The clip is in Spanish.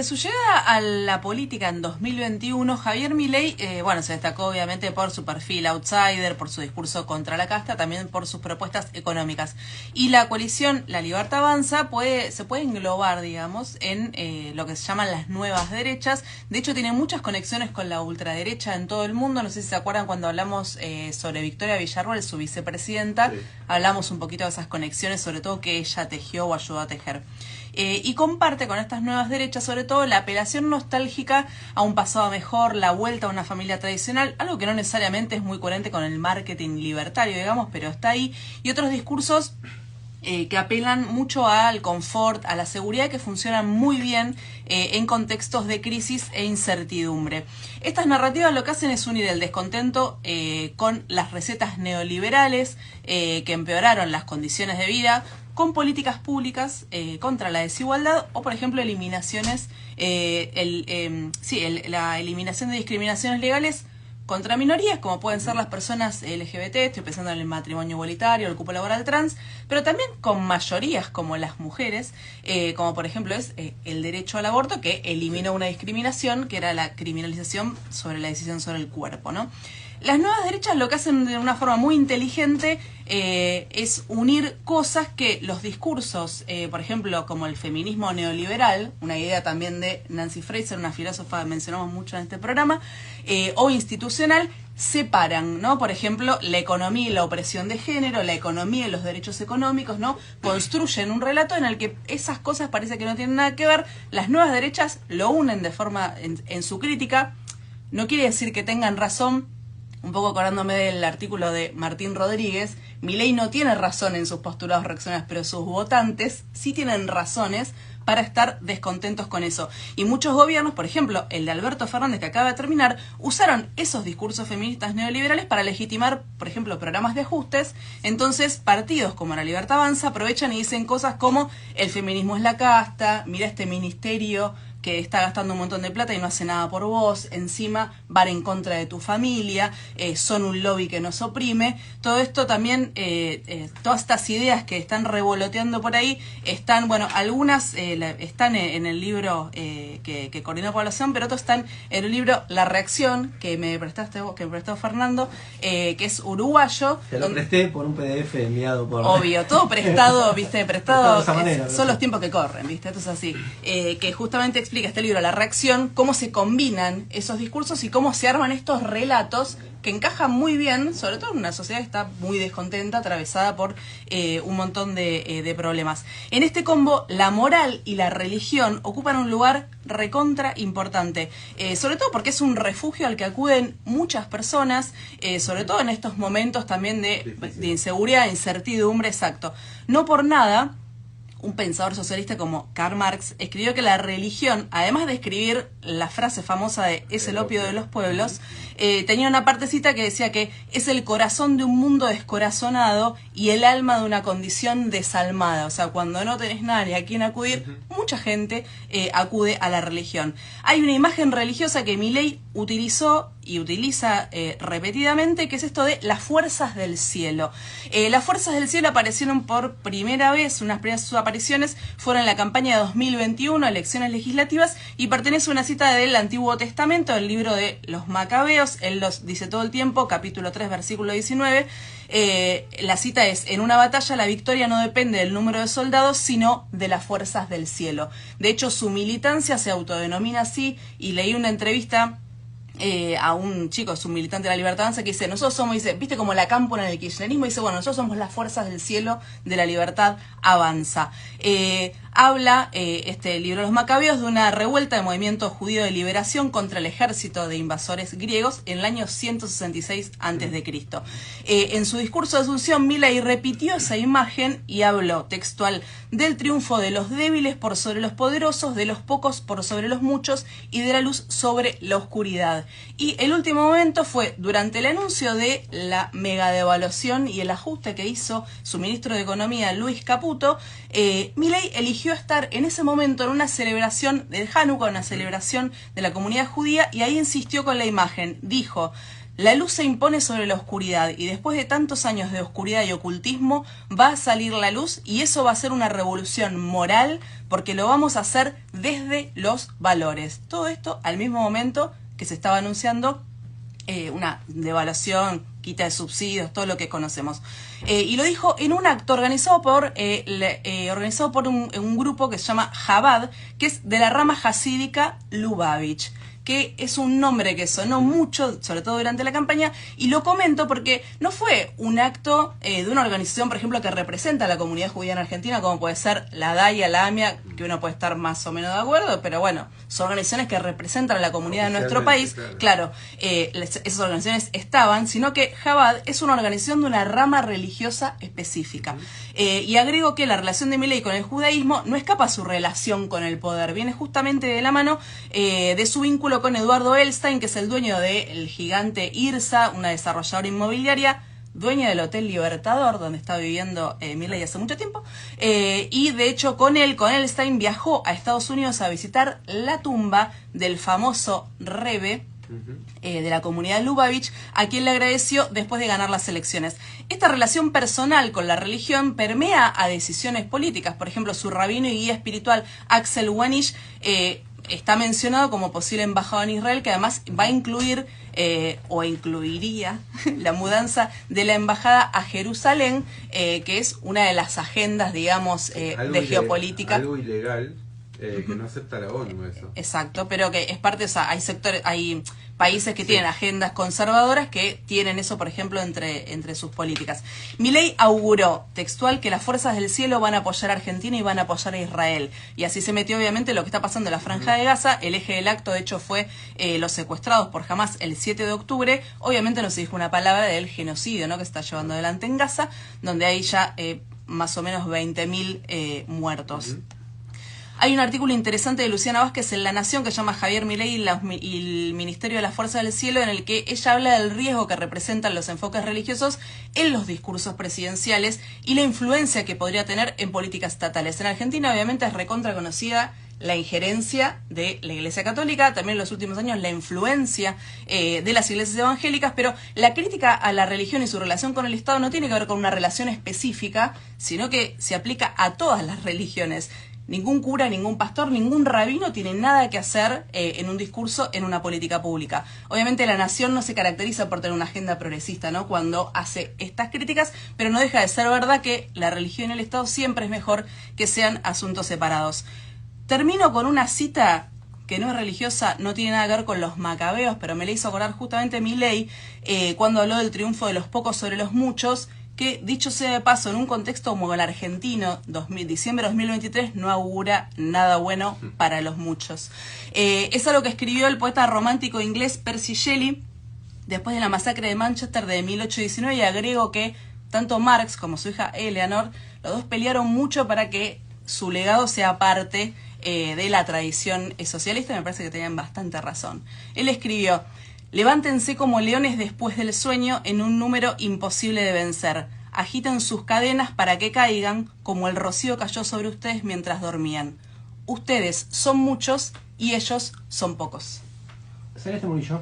Desde su llegada a la política en 2021, Javier Milei, se destacó obviamente por su perfil outsider, por su discurso contra la casta, también por sus propuestas económicas. Y la coalición La Libertad Avanza se puede englobar, digamos, en lo que se llaman las nuevas derechas. De hecho, tiene muchas conexiones con la ultraderecha en todo el mundo. No sé si se acuerdan cuando hablamos sobre Victoria Villarroel, su vicepresidenta, sí. Hablamos un poquito de esas conexiones, sobre todo que ella tejió o ayudó a tejer. Y comparte con estas nuevas derechas, sobre todo, la apelación nostálgica a un pasado mejor, la vuelta a una familia tradicional, algo que no necesariamente es muy coherente con el marketing libertario, digamos, pero está ahí, y otros discursos que apelan mucho al confort, a la seguridad, que funcionan muy bien en contextos de crisis e incertidumbre. Estas narrativas lo que hacen es unir el descontento con las recetas neoliberales que empeoraron las condiciones de vida, con políticas públicas contra la desigualdad o, por ejemplo, eliminaciones, la eliminación de discriminaciones legales contra minorías, como pueden ser las personas LGBT, estoy pensando en el matrimonio igualitario, el cupo laboral trans, pero también con mayorías como las mujeres, como por ejemplo es el derecho al aborto, que eliminó una discriminación, que era la criminalización sobre la decisión sobre el cuerpo, ¿no? Las nuevas derechas lo que hacen de una forma muy inteligente es unir cosas que los discursos, por ejemplo, como el feminismo neoliberal, una idea también de Nancy Fraser, una filósofa que mencionamos mucho en este programa, o institucional, separan, ¿no? Por ejemplo, la economía y la opresión de género, la economía y los derechos económicos, ¿no? Construyen un relato en el que esas cosas parece que no tienen nada que ver. Las nuevas derechas lo unen de forma en su crítica. No quiere decir que tengan razón. Un poco acordándome del artículo de Martín Rodríguez, Milei no tiene razón en sus postulados reaccionarios, pero sus votantes sí tienen razones para estar descontentos con eso. Y muchos gobiernos, por ejemplo, el de Alberto Fernández, que acaba de terminar, usaron esos discursos feministas neoliberales para legitimar, por ejemplo, programas de ajustes. Entonces, partidos como La Libertad Avanza aprovechan y dicen cosas como el feminismo es la casta, mira este ministerio que está gastando un montón de plata y no hace nada por vos, encima van en contra de tu familia, son un lobby que nos oprime. Todo esto también, todas estas ideas que están revoloteando por ahí, están, bueno, algunas están en el libro que coordinó Población, pero otros están en el libro La Reacción, que me prestaste vos, que me prestó Fernando, que es uruguayo. Te lo presté por un PDF enviado por... Obvio, todo prestado, viste, prestado, de esa manera, son los tiempos que corren, viste, esto es así. Que justamente explica este libro, La Reacción, cómo se combinan esos discursos y cómo se arman estos relatos que encajan muy bien, sobre todo en una sociedad que está muy descontenta, atravesada por un montón de problemas. En este combo, la moral y la religión ocupan un lugar recontra importante, sobre todo porque es un refugio al que acuden muchas personas, sobre todo en estos momentos también de inseguridad, incertidumbre, exacto. No por nada, un pensador socialista como Karl Marx escribió que la religión, además de escribir la frase famosa de es el opio de los pueblos, tenía una partecita que decía que es el corazón de un mundo descorazonado y el alma de una condición desalmada. O sea, cuando no tenés nada ni a quién acudir, mucha gente acude a la religión. Hay una imagen religiosa que Milei utilizó y utiliza repetidamente, que es esto de las fuerzas del cielo. Las fuerzas del cielo aparecieron por primera vez, unas primeras apariciones fueron en la campaña de 2021, elecciones legislativas, y pertenece a una cita del Antiguo Testamento, del libro de los Macabeos. Él los dice todo el tiempo, capítulo 3, versículo 19. La cita es: en una batalla la victoria no depende del número de soldados, sino de las fuerzas del cielo. De hecho, su militancia se autodenomina así, y leí una entrevista a un chico, es un militante de La Libertad Avanza, que dice, nosotros somos, dice, viste como la cámpora en el kirchnerismo, dice, bueno, nosotros somos las fuerzas del cielo de La Libertad Avanza. Habla este libro de los Macabeos de una revuelta del movimiento judío de liberación contra el ejército de invasores griegos en el año 166 a.C. En su discurso de Asunción, Milei repitió esa imagen y habló textual del triunfo de los débiles por sobre los poderosos, de los pocos por sobre los muchos y de la luz sobre la oscuridad. Y el último momento fue durante el anuncio de la megadevaluación y el ajuste que hizo su ministro de Economía, Luis Caputo. Milei eligió estar en ese momento en una celebración del Hanukkah, una celebración de la comunidad judía, y ahí insistió con la imagen. Dijo La luz se impone sobre la oscuridad y después de tantos años de oscuridad y ocultismo va a salir la luz y eso va a ser una revolución moral porque lo vamos a hacer desde los valores. Todo esto al mismo momento que se estaba anunciando una devaluación, quita de subsidios, todo lo que conocemos. Y lo dijo en un acto organizado por un grupo que se llama Chabad, que es de la rama jasídica Lubavitch, que es un nombre que sonó mucho, sobre todo durante la campaña, y lo comento porque no fue un acto de una organización, por ejemplo, que representa a la comunidad judía en Argentina, como puede ser la DAIA, la AMIA, que uno puede estar más o menos de acuerdo, pero bueno, son organizaciones que representan a la comunidad de nuestro país. Claro, esas organizaciones estaban, sino que Chabad es una organización de una rama religiosa específica. Y agrego que la relación de Milei con el judaísmo no escapa a su relación con el poder, viene justamente de la mano de su vínculo con Eduardo Elstein, que es el dueño del gigante IRSA, una desarrolladora inmobiliaria, dueña del Hotel Libertador, donde está viviendo Milei hace mucho tiempo, y de hecho con Elstein viajó a Estados Unidos a visitar la tumba del famoso Rebbe de la comunidad de Lubavitch, a quien le agradeció después de ganar las elecciones. Esta relación personal con la religión permea a decisiones políticas. Por ejemplo, su rabino y guía espiritual Axel Wanish está mencionado como posible embajador en Israel, que además va a incluir o incluiría la mudanza de la embajada a Jerusalén, que es una de las agendas, digamos, de geopolítica. Algo ilegal que no acepta la ONU, eso. Exacto, pero que es parte, o sea, hay países que tienen agendas conservadoras que tienen eso, por ejemplo, entre sus políticas. Milei auguró textual que las fuerzas del cielo van a apoyar a Argentina y van a apoyar a Israel. Y así se metió, obviamente, lo que está pasando en la Franja de Gaza. El eje del acto, de hecho, fue los secuestrados por Hamás el 7 de octubre. Obviamente no se dijo una palabra del genocidio, ¿no?, que se está llevando adelante en Gaza, donde hay ya más o menos 20.000 muertos. Hay un artículo interesante de Luciana Vázquez en La Nación que se llama Javier Milei y el Ministerio de las Fuerzas del Cielo, en el que ella habla del riesgo que representan los enfoques religiosos en los discursos presidenciales y la influencia que podría tener en políticas estatales. En Argentina, obviamente, es recontra conocida la injerencia de la Iglesia Católica, también en los últimos años la influencia de las iglesias evangélicas, pero la crítica a la religión y su relación con el Estado no tiene que ver con una relación específica, sino que se aplica a todas las religiones. Ningún cura, ningún pastor, ningún rabino tiene nada que hacer en un discurso, en una política pública. Obviamente La Nación no se caracteriza por tener una agenda progresista, ¿no?, cuando hace estas críticas, pero no deja de ser verdad que la religión y el Estado siempre es mejor que sean asuntos separados. Termino con una cita que no es religiosa, no tiene nada que ver con los macabeos, pero me la hizo acordar justamente Milei cuando habló del triunfo de los pocos sobre los muchos, que, dicho sea de paso, en un contexto como el argentino, diciembre de 2023, no augura nada bueno para los muchos. Es algo que escribió el poeta romántico inglés Percy Shelley después de la masacre de Manchester de 1819, y agrego que tanto Marx como su hija Eleanor, los dos pelearon mucho para que su legado sea parte de la tradición socialista, y me parece que tenían bastante razón. Él escribió: levántense como leones después del sueño en un número imposible de vencer. Agiten sus cadenas para que caigan como el rocío cayó sobre ustedes mientras dormían. Ustedes son muchos y ellos son pocos. Celeste Murillo.